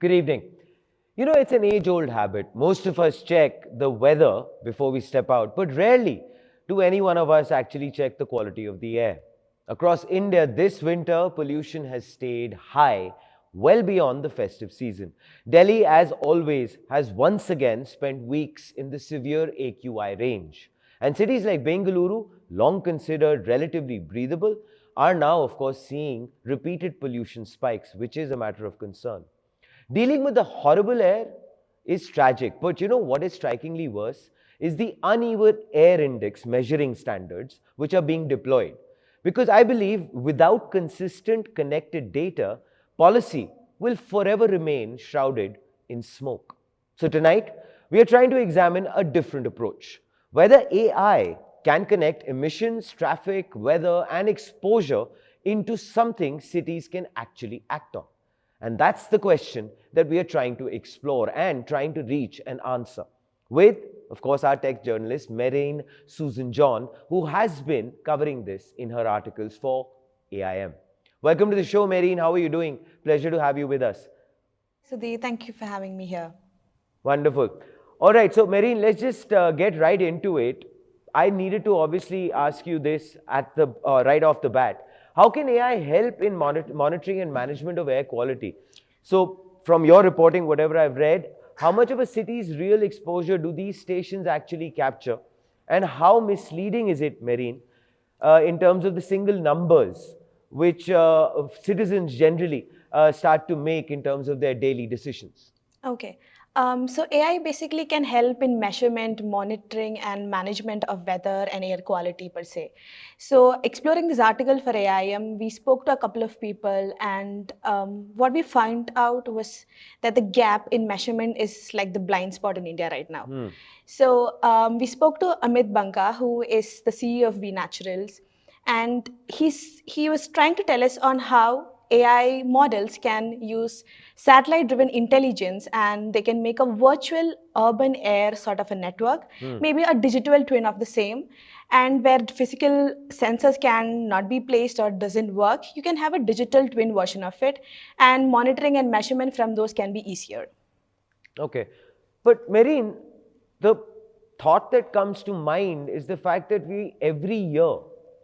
Good evening. You know, it's an age-old habit. Most of us check the weather before we step out, but rarely do any one of us actually check the quality of the air. Across India, this winter, pollution has stayed high, well beyond the festive season. Delhi, as always, has once again spent weeks in the severe AQI range. And cities like Bengaluru, long considered relatively breathable, are now, of course, seeing repeated pollution spikes, which is a matter of concern. Dealing with the horrible air is tragic, but you know what is strikingly worse is the uneven air index measuring standards which are being deployed. Because I believe without consistent connected data, policy will forever remain shrouded in smoke. So tonight, we are trying to examine a different approach. Whether AI can connect emissions, traffic, weather, and exposure into something cities can actually act on. And that's the question that we are trying to explore and trying to reach an answer with, of course, our tech journalist, Merin Susan John, who has been covering this in her articles for AIM. Welcome to the show, Merin. How are you doing? Pleasure to have you with us. Sudhi, thank you for having me here. Wonderful. All right, so Merin, let's just get right into it. I needed to obviously ask you this at the right off the bat. How can AI help in monitoring and management of air quality? So, from your reporting, whatever I've read, how much of a city's real exposure do these stations actually capture? And how misleading is it, Merin, in terms of the single numbers which citizens generally start to make in terms of their daily decisions? Okay. So AI basically can help in measurement, monitoring, and management of weather and air quality per se. So exploring this article for AIM, we spoke to a couple of people, and what we found out was that the gap in measurement is like the blind spot in India right now. So we spoke to Amit Banka, who is the CEO of V Naturals, and he was trying to tell us on how AI models can use satellite-driven intelligence and they can make a virtual urban air sort of a network, maybe a digital twin of the same. And where physical sensors can not be placed or doesn't work, you can have a digital twin version of it, and monitoring and measurement from those can be easier. Okay. But Merin, the thought that comes to mind is the fact that we every year,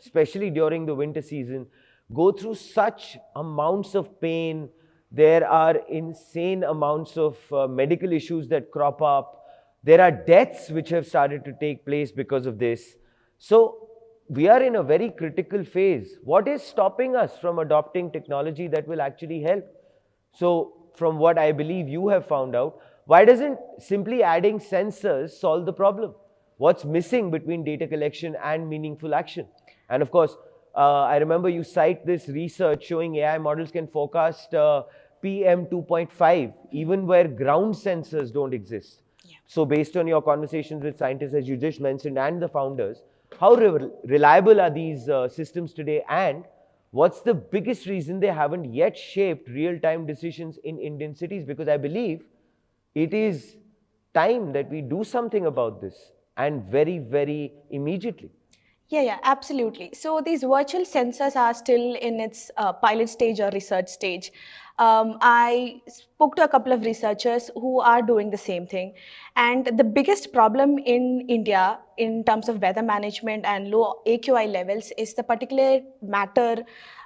especially during the winter season, go through such amounts of pain. There are insane amounts of medical issues that crop up. There are deaths which have started to take place because of this. So we are in a very critical phase. What is stopping us from adopting technology that will actually help? So from what I believe you have found out, why doesn't simply adding sensors solve the problem? What's missing between data collection and meaningful action? And of course, I remember you cite this research showing AI models can forecast PM 2.5 even where ground sensors don't exist. Yeah. So based on your conversations with scientists, as you just mentioned, and the founders, how reliable are these systems today, and what's the biggest reason they haven't yet shaped real-time decisions in Indian cities? Because I believe it is time that we do something about this, and very, very immediately. Yeah, absolutely. So these virtual sensors are still in its pilot stage or research stage. I spoke to a couple of researchers who are doing the same thing. And the biggest problem in India in terms of weather management and low AQI levels is the particular matter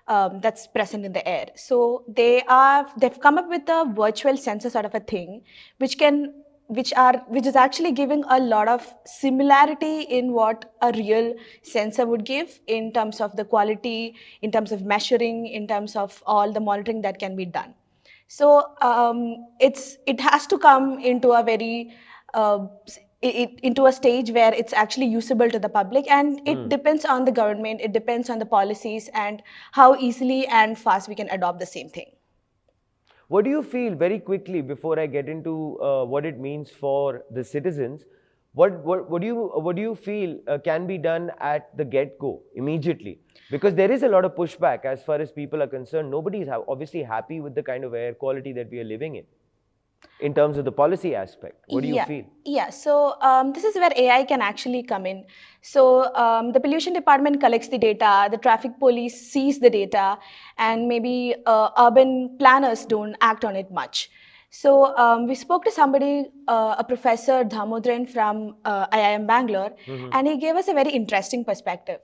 that's present in the air. So they've come up with a virtual sensor sort of a thing, which is actually giving a lot of similarity in what a real sensor would give in terms of the quality, in terms of measuring, in terms of all the monitoring that can be done. So it has to come into a very into a stage where it's actually usable to the public, and it depends on the government, it depends on the policies and how easily and fast we can adopt the same thing. What do you feel, very quickly, before I get into what it means for the citizens, what do you feel can be done at the get-go, immediately? Because there is a lot of pushback as far as people are concerned. Nobody is obviously happy with the kind of air quality that we are living in terms of the policy aspect. What do you feel? Yeah, so this is where AI can actually come in. So the pollution department collects the data, the traffic police sees the data, and maybe urban planners don't act on it much. So we spoke to somebody, a professor Dhamodran from IIM Bangalore, and he gave us a very interesting perspective.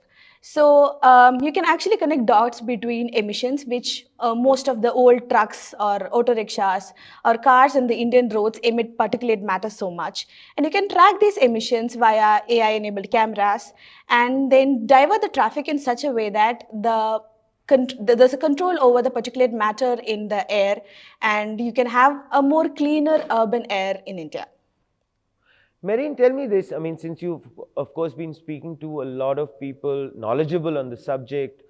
So you can actually connect dots between emissions, which most of the old trucks or auto rickshaws or cars in the Indian roads emit particulate matter so much. And you can track these emissions via AI-enabled cameras and then divert the traffic in such a way that there's a control over the particulate matter in the air, and you can have a more cleaner urban air in India. Merin, tell me this. I mean, since you've, of course, been speaking to a lot of people knowledgeable on the subject,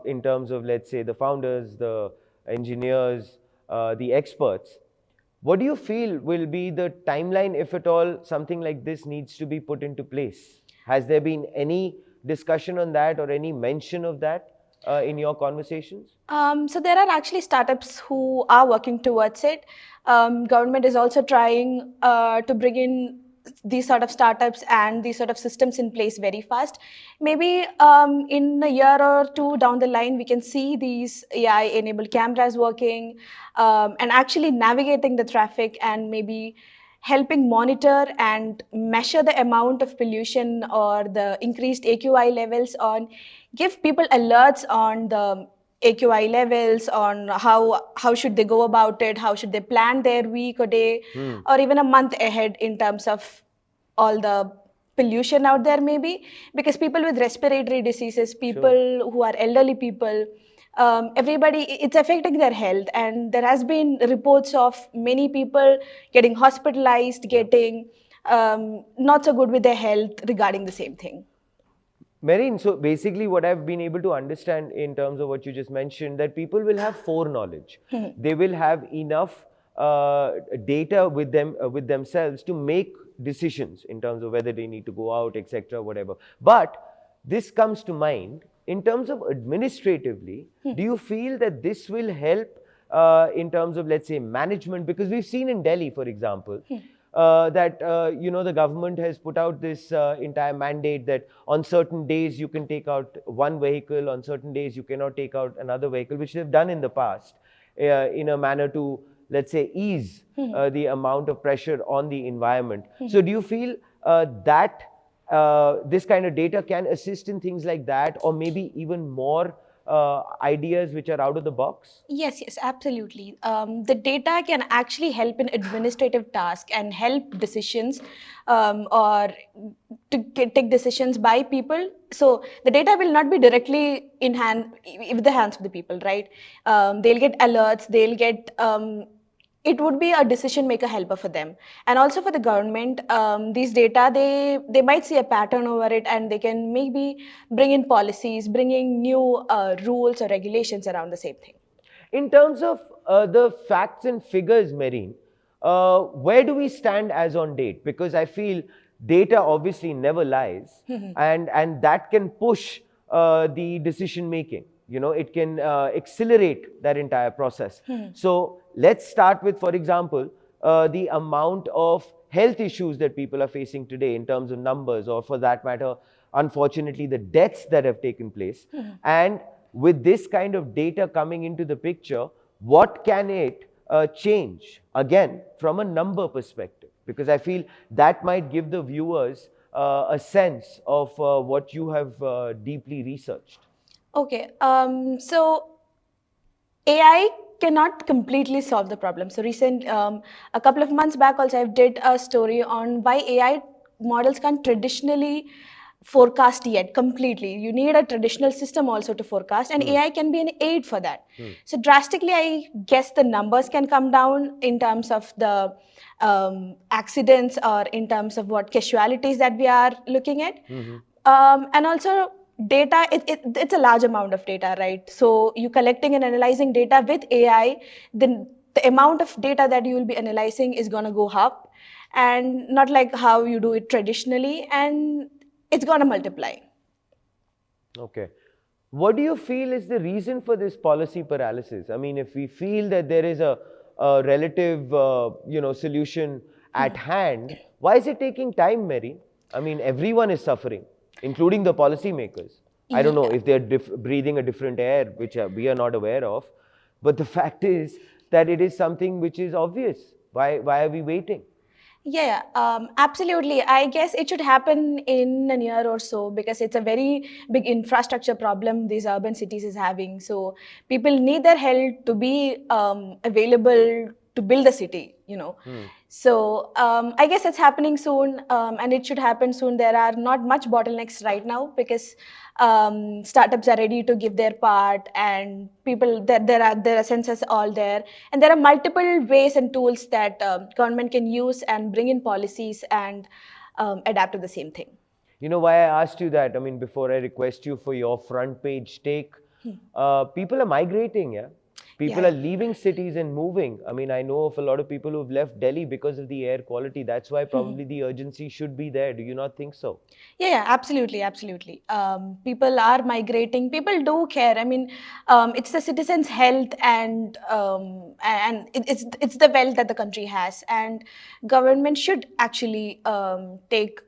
in terms of, let's say, the founders, the engineers, the experts, what do you feel will be the timeline, if at all, something like this needs to be put into place? Has there been any discussion on that or any mention of that in your conversations? So there are actually startups who are working towards it. Government is also trying to bring in these sort of startups and these sort of systems in place very fast. Maybe in a year or two down the line, we can see these AI-enabled cameras working and actually navigating the traffic and maybe helping monitor and measure the amount of pollution or the increased AQI levels on, give people alerts on the AQI levels, on how should they go about it, how should they plan their week or day, or even a month ahead in terms of all the pollution out there maybe. Because people with respiratory diseases, people who are elderly people, everybody, it's affecting their health, and there has been reports of many people getting hospitalized, getting not so good with their health regarding the same thing. Merin, so basically what I've been able to understand in terms of what you just mentioned, that people will have foreknowledge. They will have enough data with with themselves to make decisions in terms of whether they need to go out, etc., whatever. But this comes to mind in terms of administratively. Do you feel that this will help in terms of, let's say, management? Because we've seen in Delhi, for example, that the government has put out this entire mandate that on certain days you can take out one vehicle, on certain days you cannot take out another vehicle, which they've done in the past in a manner to, let's say, ease the amount of pressure on the environment. So do you feel that this kind of data can assist in things like that, or maybe even more ideas which are out of the box? Yes, yes, absolutely. The data can actually help in administrative tasks and help decisions or to take decisions by people. So the data will not be directly in hand with the hands of the people, right? They'll get alerts, they'll get it would be a decision maker helper for them. And also for the government, these data, they might see a pattern over it, and they can maybe bring in policies, bringing new rules or regulations around the same thing. In terms of the facts and figures, Merin, where do we stand as on date? Because I feel data obviously never lies, and that can push the decision making. It can accelerate that entire process. So let's start with, for example, the amount of health issues that people are facing today in terms of numbers, or for that matter, unfortunately, the deaths that have taken place. And with this kind of data coming into the picture, what can it change, again, from a number perspective? Because I feel that might give the viewers a sense of what you have deeply researched. Okay, so AI cannot completely solve the problem. So a couple of months back also, I did a story on why AI models can't traditionally forecast yet completely. You need a traditional system also to forecast, and AI can be an aid for that. So drastically, I guess the numbers can come down in terms of the accidents or in terms of what casualties that we are looking at. And also data, it's a large amount of data, right? So you collecting and analyzing data with AI, then the amount of data that you will be analyzing is going to go up, and not like how you do it traditionally, and it's going to multiply. Okay. What do you feel is the reason for this policy paralysis? I mean, if we feel that there is a relative solution at hand, why is it taking time, Mary? I mean, everyone is suffering, including the policymakers. I don't know if they're breathing a different air, which we are not aware of. But the fact is that it is something which is obvious. Why are we waiting? Yeah, absolutely. I guess it should happen in a year or so because it's a very big infrastructure problem these urban cities is having. So people need their help to be available to build the city. So I guess it's happening soon, and it should happen soon. There are not much bottlenecks right now because startups are ready to give their part, and people there are sensors all there, and there are multiple ways and tools that government can use and bring in policies and adapt to the same thing. You know why I asked you that? I mean, before I request you for your front page take, people are migrating, yeah? Yeah, People are yeah. leaving cities and moving. I mean, I know of a lot of people who've left Delhi because of the air quality. That's why probably the urgency should be there. Do you not think so? Yeah, absolutely, absolutely. People are migrating. People do care. I mean, it's the citizens' health and it's the wealth that the country has, and government should actually take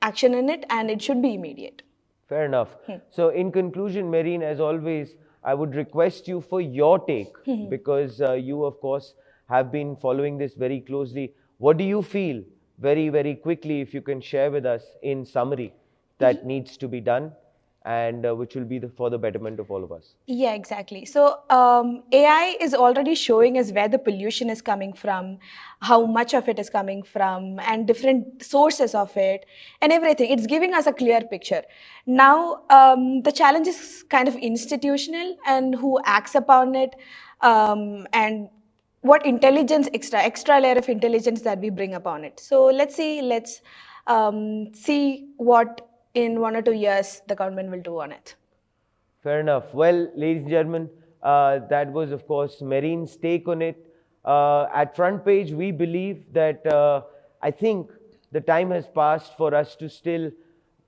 action in it, and it should be immediate. Fair enough. So, in conclusion, Merin, as always, I would request you for your take because you, of course, have been following this very closely. What do you feel, very, very quickly, if you can share with us in summary, that needs to be done and which will be for the betterment of all of us? Yeah, exactly. So AI is already showing us where the pollution is coming from, how much of it is coming from, and different sources of it, and everything. It's giving us a clear picture. Now, the challenge is kind of institutional and who acts upon it, and what intelligence, extra layer of intelligence that we bring upon it. So let's see what in 1 or 2 years the government will do on it. Fair enough. Well, ladies and gentlemen, that was, of course, Merin's take on it. At front page, we believe that I think the time has passed for us to still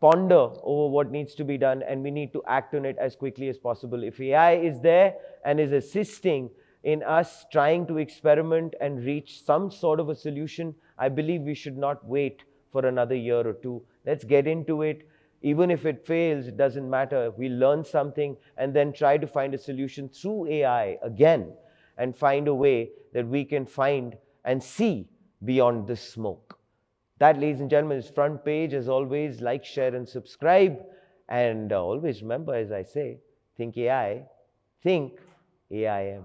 ponder over what needs to be done, and we need to act on it as quickly as possible. If AI is there and is assisting in us trying to experiment and reach some sort of a solution, I believe we should not wait for another year or two. Let's get into it. Even if it fails, it doesn't matter. We learn something and then try to find a solution through AI again and find a way that we can find and see beyond the smoke. That, ladies and gentlemen, is front page. As always, like, share, and subscribe. And always remember, as I say, think AI, think AIM.